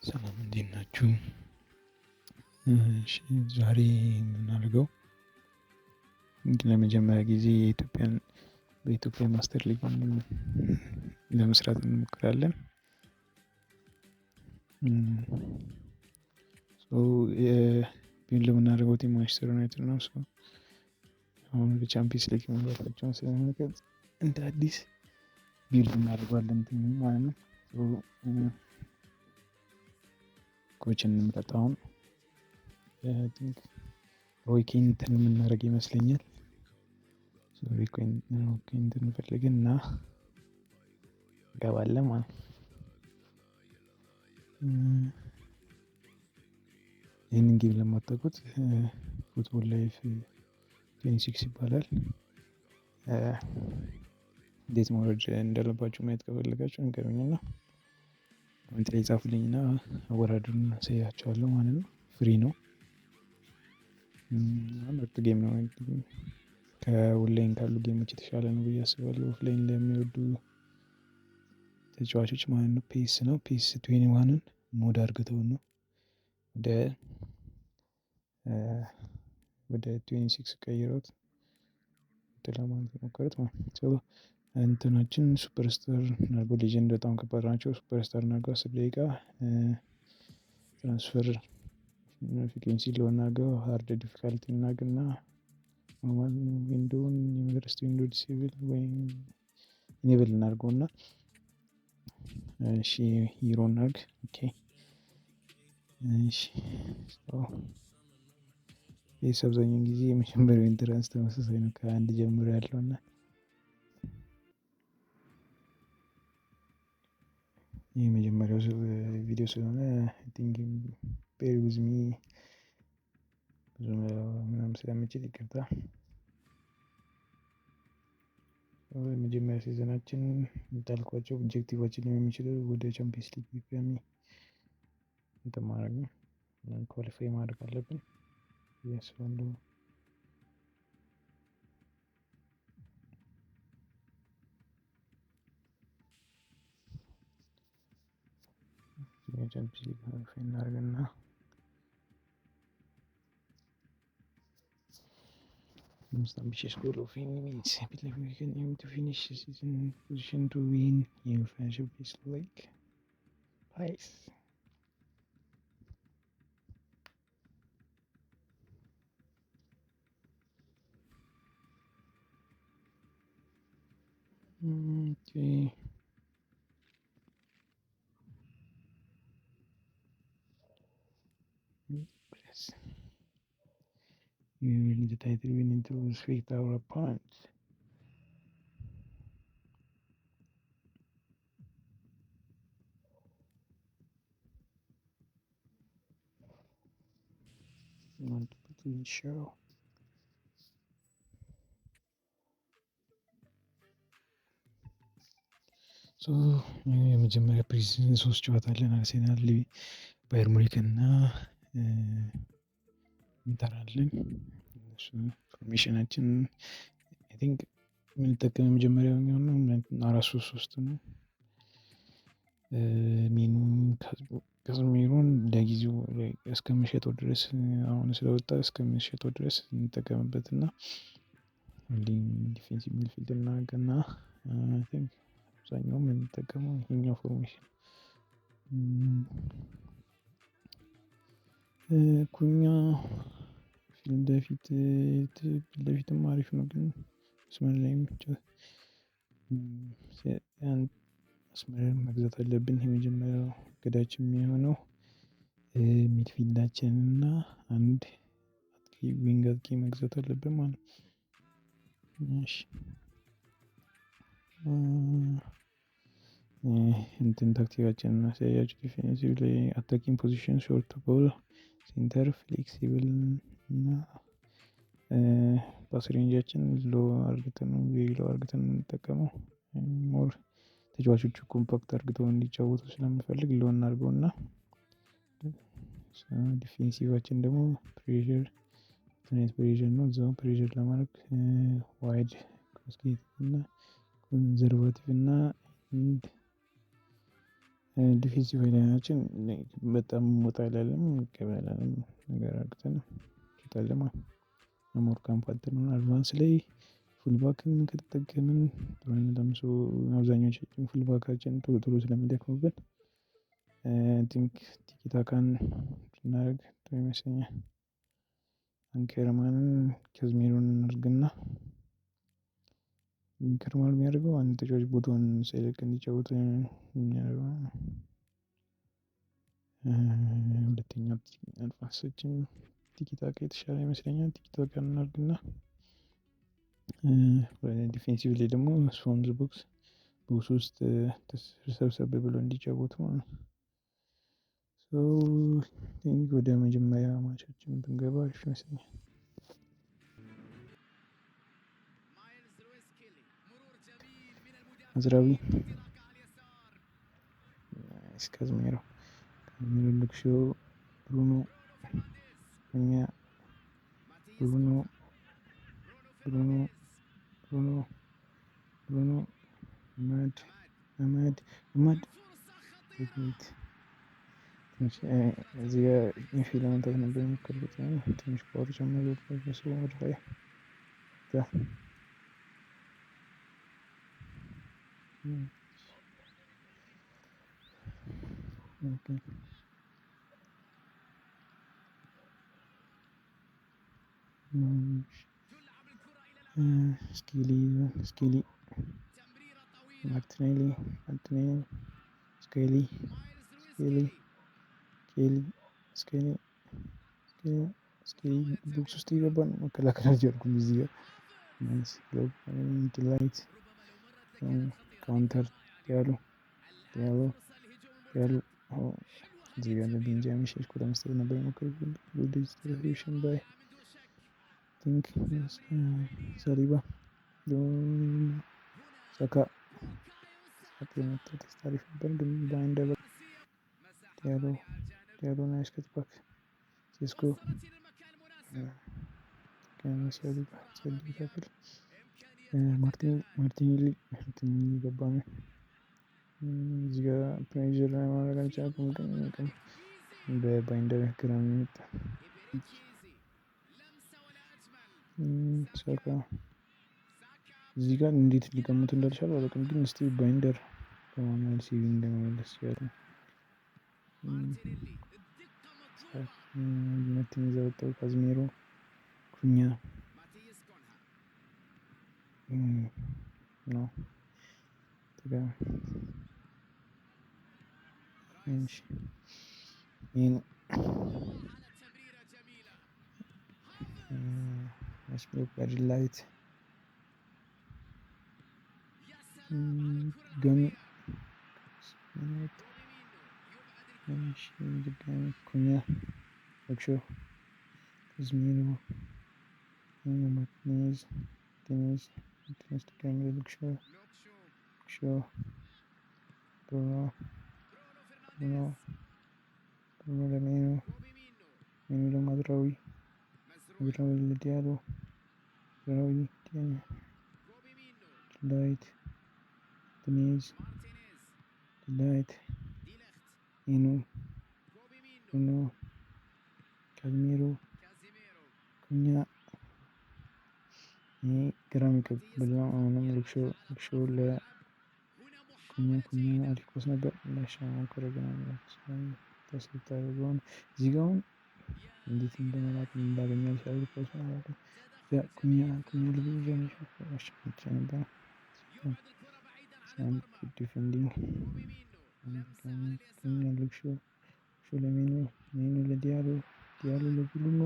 ሰላም እንዴት ናችሁ? እሺ ዛሬ የምናደርገው ለመጀመሪያ ጊዜ በኢትዮጵያ ማስተር ሊግ ለመስራት እንሞክራለን። ቢልድ የምናደርገው ቲም ማንችስተር ዩናይትድ ነው። አሁን በቻምፒየንስ ሊግ መግባታቸውን ስለምንገልጽ እንደ አዲስ ቢልድ እናደርገዋለን ቲም ማለት ነው። ኮችን እንምረጥ። አሁን ሮይ ኬንትን የምናደርግ ይመስለኛል። ሮይ ኬንትን እንፈልግን እና እንገባለን ማለት ነው። ይህንን ጌም ለማታውቁት ፉትቦል ላይፍ 26 ይባላል። እንዴት መውረድ እንዳለባችሁ ማየት ከፈለጋችሁ ንገሩኝና ኮሜንት ላይ ጻፉልኝና አወራረዱን አሳያችኋለሁ ማለት ነው። ፍሪ ነው። ምርጥ ጌም ነው። ከኦንላይን ካሉ ጌሞች የተሻለ ነው ብዬ አስባለሁ። ኦፍላይን ለሚወዱ ተጫዋቾች ማለት ነው። ፔስ ነው። ፔስ 21ን ሞድ አድርገውት ነው ወደ 26 ቀይረውት ለማለት የሞከሩት ማለት ነው። እንትናችን ሱፐርስታር እናድርገው። ሌጀንድ በጣም ከባድ ናቸው። ሱፐርስታር እናድርገው። 10 ደቂቃ ትራንስፈር ፍሪኩዌንሲ ሎው እናድርገው። ሃርድ ዲፊካልቲ እናድርግና ኖርማል ዊንዶውን ዩኒቨርሲቲ ዊንዶው ዲሴብል ወይም ኢኔብል እናድርገውና እሺ ሂሮ እናድርግ። ኦኬ እሺ ይሄስ አብዛኛውን ጊዜ የመጀመሪያው ኢንትራንስ ተመሳሳይ ነው ከአንድ ጀምሮ ያለው እና የመጀመሪያው ቪዲዮ ስለሆነ አይ ቲንክ ቤር ዊዝ ሚ ብዙ ምናምን ስለምችል ይቅርታ። የመጀመሪያ ሲዝናችን እንዳልኳቸው ኦብጀክቲቫችን የሚችለው ወደ ቻምፒየንስ ሊግ ድጋሚ እንትን ማድረግ ነው። ኳሊፋይ ማድረግ አለብን ብዬ አስባለሁ። ቻምፒየንስ ሊግ ኳሊፋይ እናድርግና most ambitious goal of any means. I believe we can aim to finish the season in position to win UEFA Champions League. Nice. Okay. Yes. We will need the title. We need to respect our opponents. We want to put in show. የመጀመሪያ ፕሪሲዝን 3 ጨዋታ አለን። አርሴናል፣ ባየር ሙኒክ እና ኢንተር አለን። ፎርሜሽናችን አይ ቲንክ የምንጠቀመው የመጀመሪያው የሚሆነው 4-3-3 ነው። ካዝሚሮን ለጊዜው እስከምሸጠው ድረስ አሁን ስለወጣ እስከምሸጠው ድረስ እንጠቀምበት እና ዲፌንሲቭ ሚድፊልድ እናድርግና አይ ቲንክ አብዛኛውን የምንጠቀመው ይሄኛው ፎርሜሽን ኩኛ ፊት ለፊትም አሪፍ ነው፣ ግን መስመር ላይ መስመር መግዛት አለብን። የመጀመሪያው እቅዳችን የሚሆነው ሚድፊልዳችንን እና አንድ አጥቂ ዊንግ አጥቂ መግዛት አለብን ማለት ነው። እሺ እንትን ታክቲካችንን እናሳያችሁ። ዲፌንሲቭ ላይ አታኪንግ ፖዚሽን ሾርት ቦል፣ ሴንተር ፍሌክሲብል እና ፓስ ሬንጃችን ሎ አድርገን የምንጠቀመው ሞር ተጫዋቾቹ ኮምፓክት አድርገው እንዲጫወቱ ስለምፈልግ ሎ እናድርገውና ዲፌንሲቫችን ደግሞ ፕሬዠር ነው። እዛው ፕሬዠር ለማድረግ ዋይድ ኮስጌት እና ኮንዘርቫቲቭ እና ዲፌንሲቭ ላይናችን በጣም ወጣ ያላለም ገበያላለም ነገር አድርገን ይታለማ ሞር ካምፓክት ነው። አድቫንስ ላይ ፉልባክን ከተጠቀምን ጥሩ ለምሱ አብዛኛዎቻችን ፉልባካችን ቶሎ ቶሎ ስለሚደክሙብን ቲንክ ቲኪታካን ብናደርግ ጥሩ ይመስለኛል። አንኬርማንን ካዝሚሮን እናድርግና ከርማል የሚያደርገው አንድ ተጫዋች ቦታውን ሳይለቅ እንዲጫወት የሚያደርገው ሁለተኛው አድቫንሳችን ቲኪታካ የተሻለ ይመስለኛል። ቲኪታካ እናድርግና ዲፌንሲቭ ላይ ደግሞ ፍሮም ዘ ቦክስ ውስጥ ሰብሰብ ብሎ እንዲጫወቱ ማለት ነው። ወደ መጀመሪያ ማቻችን ብንገባ አሪፍ ይመስለኛል። አዝራዊ ካዝሚሮ ሉክሾ ብሩኖ እኛ ብሩኖ አማድ እዚህ ጋር ኢንፊል ለመምታት ነበር የሞከርኩት ትንሽ ፓወር ጨምሬበት ሰው ወደኋላ ስኬሊ ማርቲኔሊ ስኬሊ ቦክስ ውስጥ የገባን መከላከል አልቻልኩም። እዚህ ጋር ላይት ካውንተር ያሉ እዚህ ጋር ለቤንጃሚን ሼሽኮ ለመስጠት ነበር የሞከርኩት ዲስትሪቢዩሽን ባይ ቲንክ ሳሊባ ሳካ የመጣው አሪፍ ነበር ግን ባይንደር ዲያሎ ናይስ ከትባክ ሴስኮ ሳሊባ ተክል ማርቲኔሊ ገባ ነው። እዚህ ጋር ፕሬዠር ማድረግ አልቻልኩም ግን በባይንደር ግራ ነው የመጣው። ሳካ እዚህ ጋር እንዴት ሊቀሙት እንዳልቻሉ አላውቅም ግን እስቲ ባይንደር በማኑዋል ሴቪንግ ለመመለስ ያሉ ሁለተኛ ይዘው ወጣው ካዝሚሮ ኩኛ ነው ላይት ገሚ ኩኛ ሉክሾ ካዝሚሮ ማርቲኔዝ ድጋሚ ሉክሾ ብሩኖ ለሜኑ ለማዝራዊ ለዲያሎ ላይት ዲኒዝ ላይት ኢኑ ብሩኖ ካዝሚሮ ኩኛ ግራ የሚቀብል ነው። አሁንም ሉክሾ ለኩኛ አሪፍ ኳስ ነበር እንዳሻማ ሞከረ ግን ተስልታ ያደረገውን እዚህ ጋር አሁን እንዴት እንደመላክ እንዳገኘ አልቻልኩም ኳሱን አላውቅም። ኩኛ ልጅ አሸንቼ ነበር ዲፌንዲንግ ሉክሾ ለሜኑ ለዲያሎ ለብሩኖ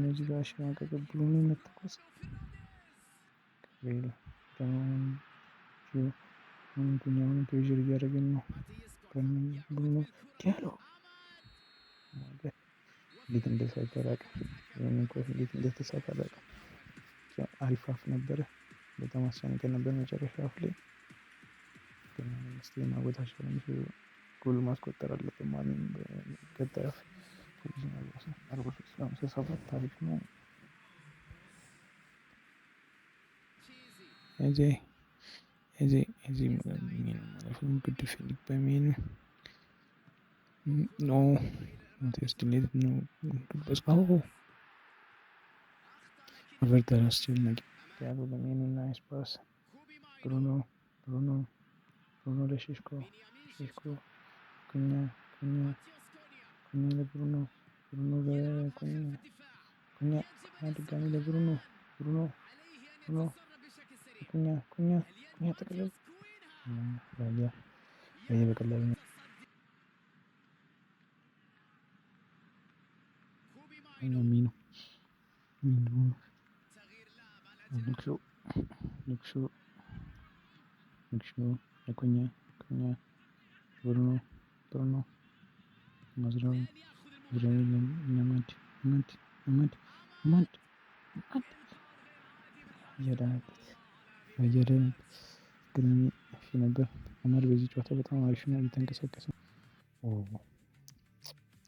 እዚህ ጋር አሸማቀቀ ብሩኖ መታ ኳስ ኩኛውን ፕሬዠር እያደረግን ነው። ብሩኖ ዲያሎ እንዴት እንደሳቀ አላውቅም። እንዴት እንደተሳቀ አላውቅም። አሪፍ አፍ ነበረ በጣም አስጨንቀን ነበር መጨረሻ አፍ ላይ ግን እስቲ ማወጣቸው ጎል ማስቆጠር አለብን ማለት ነው። ቀጣይ አፍ 43 ታሪክ ነው። እዚህ ሚን ማለፉን ግድ ፊሊፕ በሚን ኖ ቴስት ሌት ነው በስካው በርተር አስጨናቂ ያሉ በሚን እና ስፓስ ብሩኖ ብሩኖ ብሩኖ ለሼሽኮ ሼሽኮ ኩኛ ኩኛ ኩኛ ለብሩኖ ብሩኖ ለኩኛ ኩኛ ድጋሚ ለብሩኖ ብሩኖ ብሩኖ ኩኛ ኩኛ ኩኛ ጠቅልል ባያ ባያ በቀላሉ ሚኑ ሚኑ ልክሾ ልክሾ ልክሾ ለኩኛ ኩኛ ብሩኖ ብሩኖ ማዝራዊ ማዝራዊ ለማድ ማድ ማድ ማድ ማድ እያዳነበት እያዳነበት ግርሚ እሺ ነበር። አማድ በዚህ ጨዋታ በጣም አሪፍ ነው እየተንቀሳቀሰ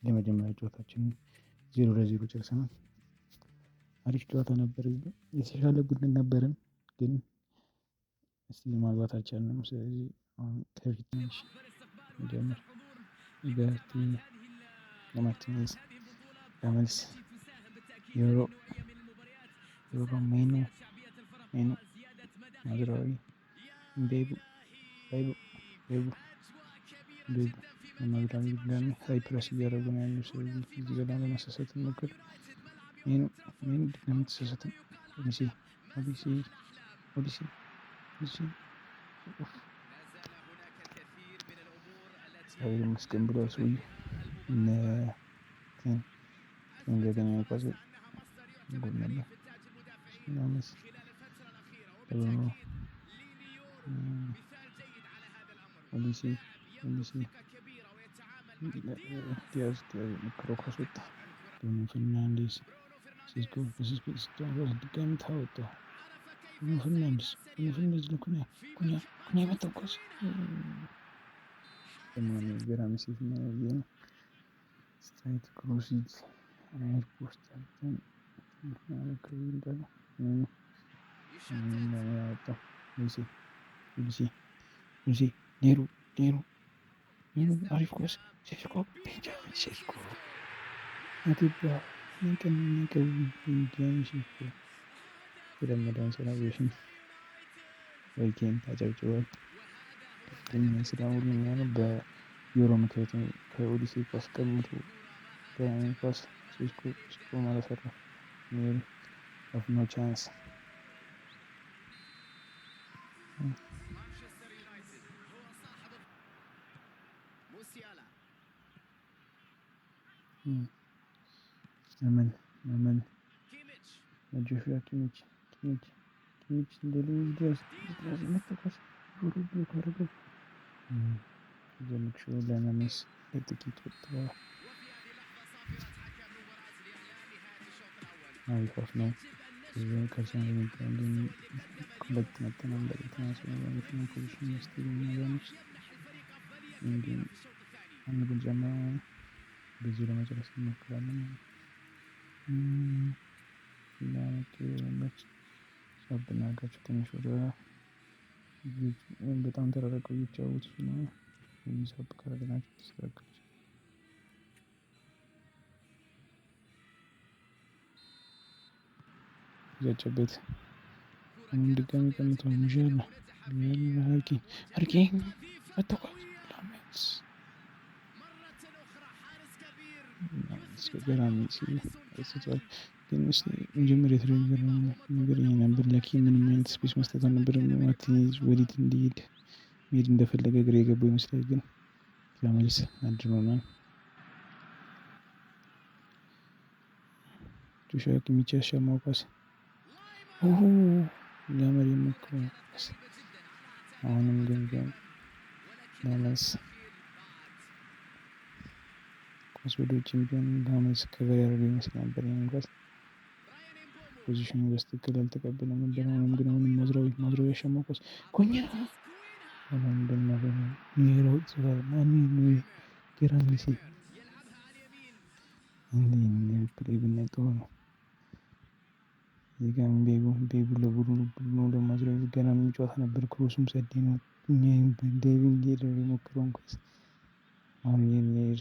የመጀመሪያ ጨዋታችንን 0-0 ጨርሰናል። አሪፍ ጨዋታ ነበር። የተሻለ ቡድን ነበርን ግን እስቲ ማግባት አልቻልንም። ስለዚህ አሁን ከፊት ትንሽ እንጀምር። ለማርቲኔዝ ለመልስ ዩሮ ሜኑ ማዝራዊ ቤቡ ቤቡ ቤቡ ቤቡ ማዝራዊ ድጋሚ ሃይ ፕረስ እያደረጉ ነው ያሉ። ስለዚህ እዚህ ጋር ለማሳሳት እንሞክር። ሜኑ ድጋሚ ተሳሳትን። ኦዲሴ ኦዲሴ ኦዲሴ ኦዲሴ እግዚአብሔር ይመስገን ብሏል ሰውዬው። እንደገና ኳስ ጎል ነበር። እናመስ ደግሞ ኦዲሴ ኦዲሴ ዲያዝ ሞክረው ኳስ ወጣ። ደግሞ ፈርናንዴዝ ሲስኮ በሲስኮ ድጋሚ ታወጣው። ደግሞ ፈርናንዴዝ ለኩኛ ኩኛ ኩኛ የመታው ኳስ ደግሞ ገራሚ ሴት ነው ያየነው። ስትራይት ክሮሲጅ አይር ፖስት አልተን እንዳለ ያወጣው ሉሲ ሉሲ ሉሲ ኔሩ ኔሩ ኔሩ አሪፍ ኳስ ሴስኮ ቤንጃሚን ሴስኮ ኢትዮጵያ ንቅን ንቅው ቤንጃሚን ሴስኮ የተለመደውን ሴሌብሬሽን ወይኬን ታጨብጭቧል። ስራ ሁሉ የሚሆነው በዩሮ ምክንያት ከኦዲሴ ኳስ ቀምቶ ኳስ ሴስኮ ማለት ሰራ ሜሪ ኦፍ ኖ ቻንስ መመን ጆሹዋ ኪሚች እንደሌሎች ድረስ መተኳስ ጆሮ ብሎ ካረገው ዘምክሾ ለመመስ ለጥቂት ወጥተዋል። አሪፍ ነው። ከርሰን የሚባል ሁለት መጠናን በተናሰነ በመኪና ፖዚሽን ውስጥ የሚያዘነች እንዲሁም አንድ ጎል ጨምረን በዚህ ለመጨረስ እንሞክራለን። ሳብ እናድርጋቸው ትንሽ ወደ በጣም ተራርቀው እየተጫወቱ ስለሆነ ሳብ ካደረግናቸው ተስተካከለች። ዘጨቤት ድጋሚ ቀምተው ሙዣላ አርኪ መተኳስ ገራሚ ስቷል። ግን መጀመሪያ የተደረገው ነገር ይሄ ነበር። ለኪ ምንም አይነት ስፔስ መስጠት አልነበረም። ማርቲኔዝ ወዴት እንዲሄድ መሄድ እንደፈለገ ግራ የገባው ይመስላል። ግን ለመልስ አድኖናል። ጆሹዋ ኪሚች ያሻማው ኳስ ሊያመር የሞከረው ኳስ አሁንም ግን ለመልስ ኳስ ወደ ውጭ ቢሆን ለመልስ ከቨር ያደረገው ይመስል ነበር። ይሄን ኳስ ፖዚሽኑ በስትክክል አልተቀበለም ነበር። አሁንም ማዝራዊ ያሻማው ኳስ ኮኛ ኒሮ ጽፋል ገራሚ ሴት ፕሌይ ብናይ ጥሩ ነው። እዚህ ጋር ቤቡ ለቡድኑ ለማዝራዊ ገራሚ ጨዋታ ነበር። ክሮሱም ሰዴ ነው። ዴቪን ጌደር የሞክረውን ኳስ አሁን የሚሄድ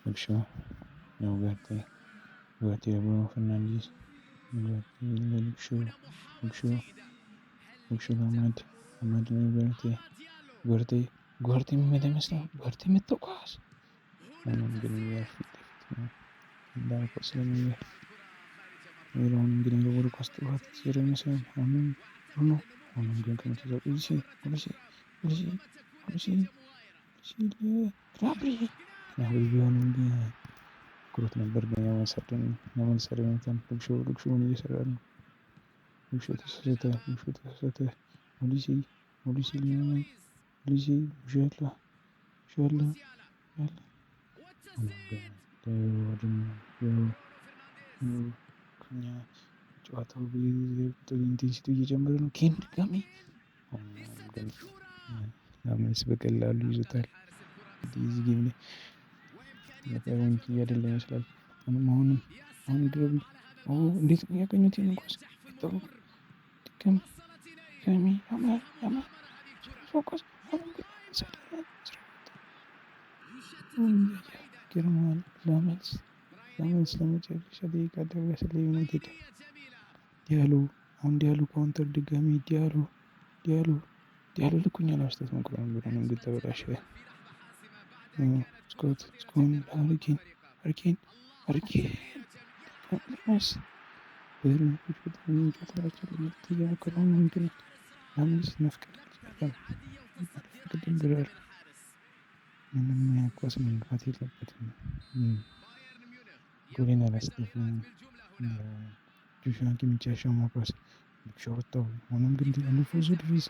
ልክሾ ነው ጓቴ ብሩኖ ፈርናንዴዝ ልክሾ አማድ ጓርቴ የሚመታ ይመስላል። ጓርቴ የመታው ኳስ ሆኖም ግን ፊት ለፊት ነው እንዳልኳት ስለሚያየው ሌላውን እንግዲህ ወደ ኳስ ጥፋት ሲሄድ ይመስላል። ሆኖም ግን ከመተዛው ራብሪ ቢሆንም ግን ኩሮት ነበር። ግን ያመልሰር ልክሾውን እየሰራ ነው። ልክሾ ተሳሳተ። ሞሊሲ ዣላ ጨዋታው ኢንቴንሲቲ እየጨመረ ነው። ኬን ድጋሚ ላሜንስ በቀላሉ ይዞታል። እዚህ ጌም ላይ እያደላ ይመስላል። አሁን ድረቢ እንዴት ነው ያገኙት? ይሄንን ኳስ ድጋሚ ያማል ፎከስ ግርማል ላሜንስ ለመጨረሻ ደቂቃ ደረሰ ለዩናይትድ። ዲያሎ ካውንተር ድጋሚ ዲያሎ ልኩኛ ለመስጠት ሞክሮ ነበር። ግን ተበላሸ። ስኮት ሃሪኬን በርንፎች በጣም የሚጫወታቸው ለመጠት እየሞከረ ነው። ግን ላሜንስ መፍቀድ አልቻለም። ብሏል። ምንም ኳስ መንካት የለበትም። ጎሌን አላስገባም። ጆሹዋ ኪሚች ያሻማው ኳስ ልክሾ ወጣው። ሆኖም ግን አልፎንሶ ዴቪዝ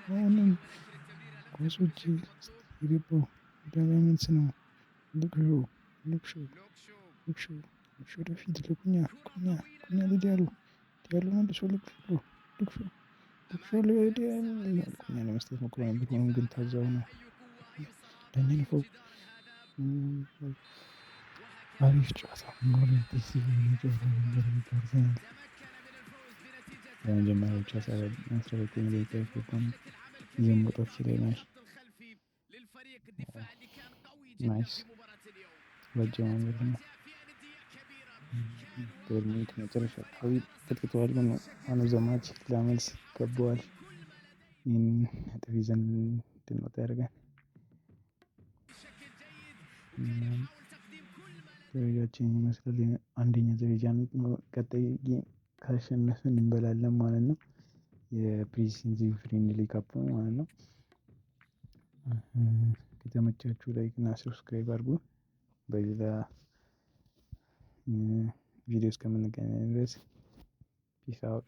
አሁንም ኳሶች የገባው ላሜንስ ነው። ልክሾ ወደፊት ለኩኛ ለዲያሎ መልሶ ልክሾ ለኩኛ ለመስጠት ሞክሮ ነበር። ሆኖም ግን ታዛው ነው ለሚልፈው አሪፍ ጨዋታ ለመጀመሪያዎቹ 19 ደቂቃዎች ይዘን መውጣት ችለናል። ናይስ በአጀማመር ነው። በርንማውዝ መጨረሻ አካባቢ ቀጥቅጠዋል። ግን ማን ኦፍ ዘ ማች ላሜንስ ገባዋል። ይህን ነጥብ ይዘን እንድንወጣ ያደርጋል። ደረጃችን ይመስላል አንደኛ ደረጃ ቀጣይ ካሸነፍን እንበላለን ማለት ነው። የፕሪሲዝን ፍሬንድሊ ካፕ ማለት ነው። ከተመቻችሁ ላይክ እና ሰብስክራይብ አድርጉ። በሌላ ቪዲዮ እስከምንገናኝ ድረስ ፒስ አውት።